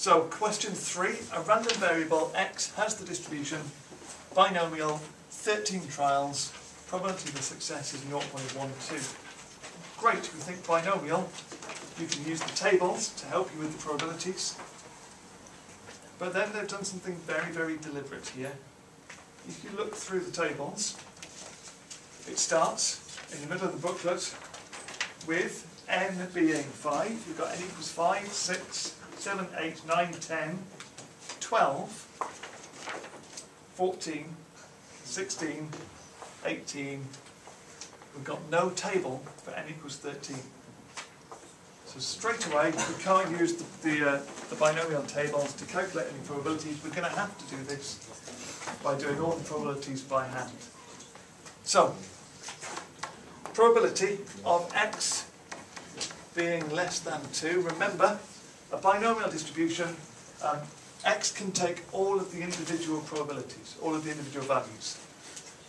So, question 3, a random variable x has the distribution binomial 13 trials, probability of success is 0.12. Great, we think binomial, you can use the tables to help you with the probabilities. But then they've done something very, very deliberate here. If you look through the tables, it starts in the middle of the booklet with n being 5. You've got n equals 5, 6, 7, 8, 9, 10, 12, 14, 16, 18. We've got no table for n equals 13. So straight away, we can't use the binomial tables to calculate any probabilities. We're going to have to do this by doing all the probabilities by hand. So, probability of x being less than 2. Remember, a binomial distribution, x can take all of the individual probabilities, all of the individual values.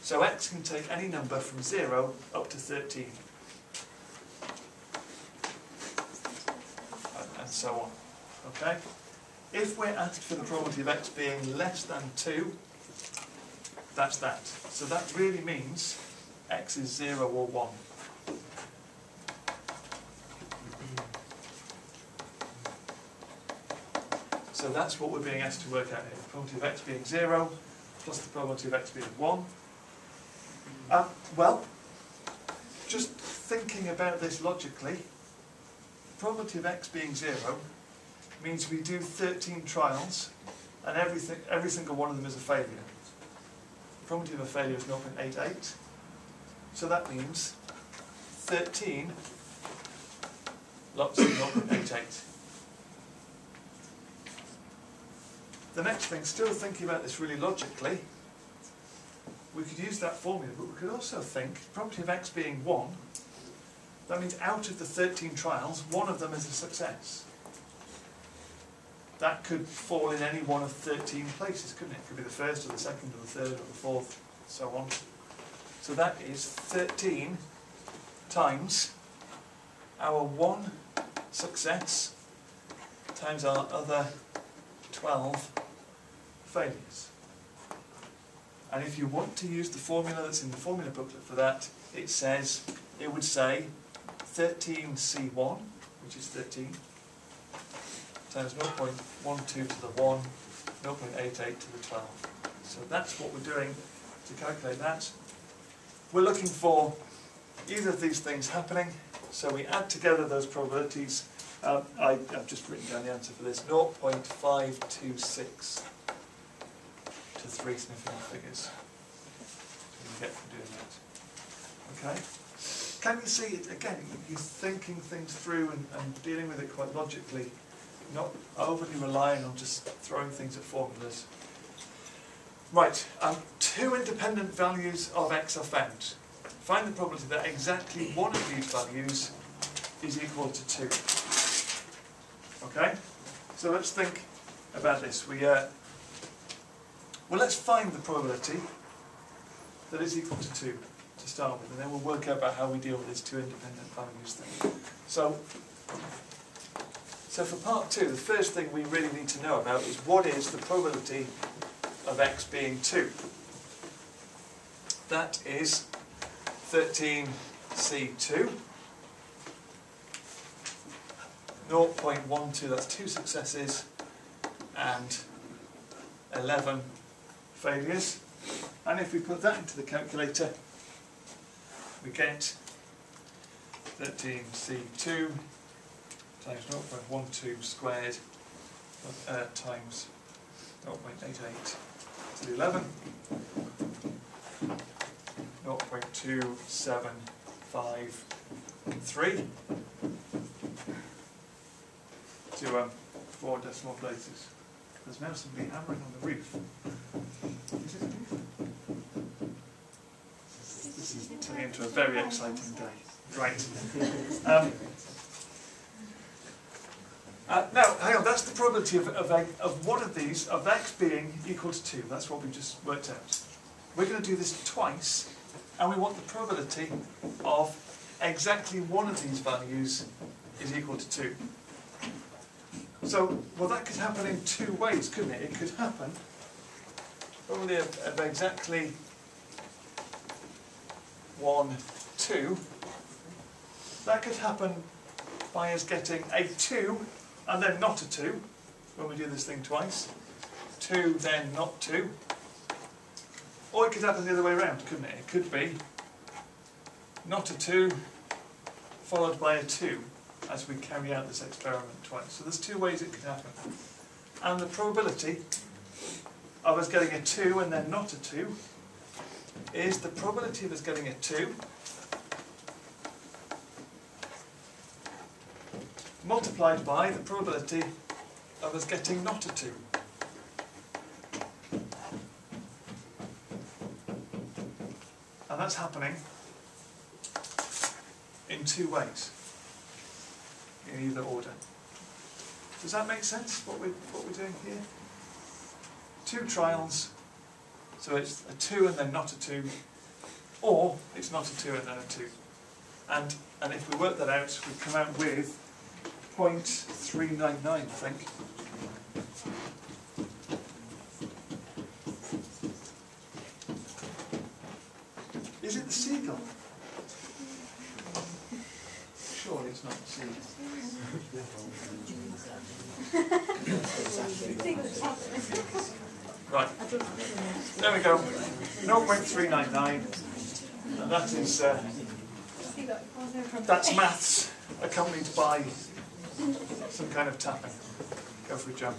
So x can take any number from 0 up to 13. And so on. Okay? If we're asked for the probability of x being less than 2, that's that. So that really means x is 0 or 1. So that's what we're being asked to work out here. The probability of x being 0 plus the probability of x being 1. Well, just thinking about this logically, the probability of x being 0 means we do 13 trials and every single one of them is a failure. The probability of a failure is 0.88. So that means 13 lots of 0.88. The next thing, still thinking about this really logically, we could use that formula, but we could also think, probability of x being 1, that means out of the 13 trials, one of them is a success. That could fall in any one of 13 places, couldn't it? It could be the first, or the second, or the third, or the fourth, so on. So that is 13 times our one success times our other 12 failures. And if you want to use the formula that's in the formula booklet for that, it would say 13C1, which is 13, times 0.12 to the 1, 0.88 to the 12. So that's what we're doing to calculate that. We're looking for either of these things happening, so we add together those probabilities. I've just written down the answer for this, 0.526 to 3 significant figures. So you get from doing that. Okay? Can you see it again? You're thinking things through and dealing with it quite logically, not overly relying on just throwing things at formulas. Right, 2 independent values of x are found. Find the probability that exactly one of these values is equal to 2. Okay? So let's think about this. Well, let's find the probability that is equal to 2 to start with, and then we'll work out about how we deal with these 2 independent values thing. So for part 2, the first thing we really need to know about is what is the probability of x being 2. That is 13C2, 0.12, that's 2 successes, and 11 failures. And if we put that into the calculator, we get 13C2 times 0.12 squared times 0.88 to the 11, 0.2753 to 4 decimal places. There's now somebody hammering on the roof. Is it a roof? This is turning into a very exciting day. Right. Now, hang on, that's the probability of one of these, of x being equal to 2. That's what we just worked out. We're going to do this twice, and we want the probability of exactly one of these values is equal to 2. So, well, that could happen in two ways, couldn't it? It could happen probably of exactly 1, 2. That could happen by us getting a 2 and then not a 2 when we do this thing twice. 2, then not 2. Or it could happen the other way around, couldn't it? It could be not a 2 followed by a 2 as we carry out this experiment twice. So there's two ways it could happen. And the probability of us getting a 2 and then not a 2 is the probability of us getting a 2 multiplied by the probability of us getting not a 2. And that's happening in two ways, in either order. Does that make sense, what we're doing here? Two trials, so it's a 2 and then not a 2, or it's not a 2 and then a 2. And if we work that out, we come out with 0.399, I think. Is it the seagull? Surely it's not the seagull. Right, there we go, 0.399, and that is, that's maths accompanied by some kind of tapping. Go for a jump.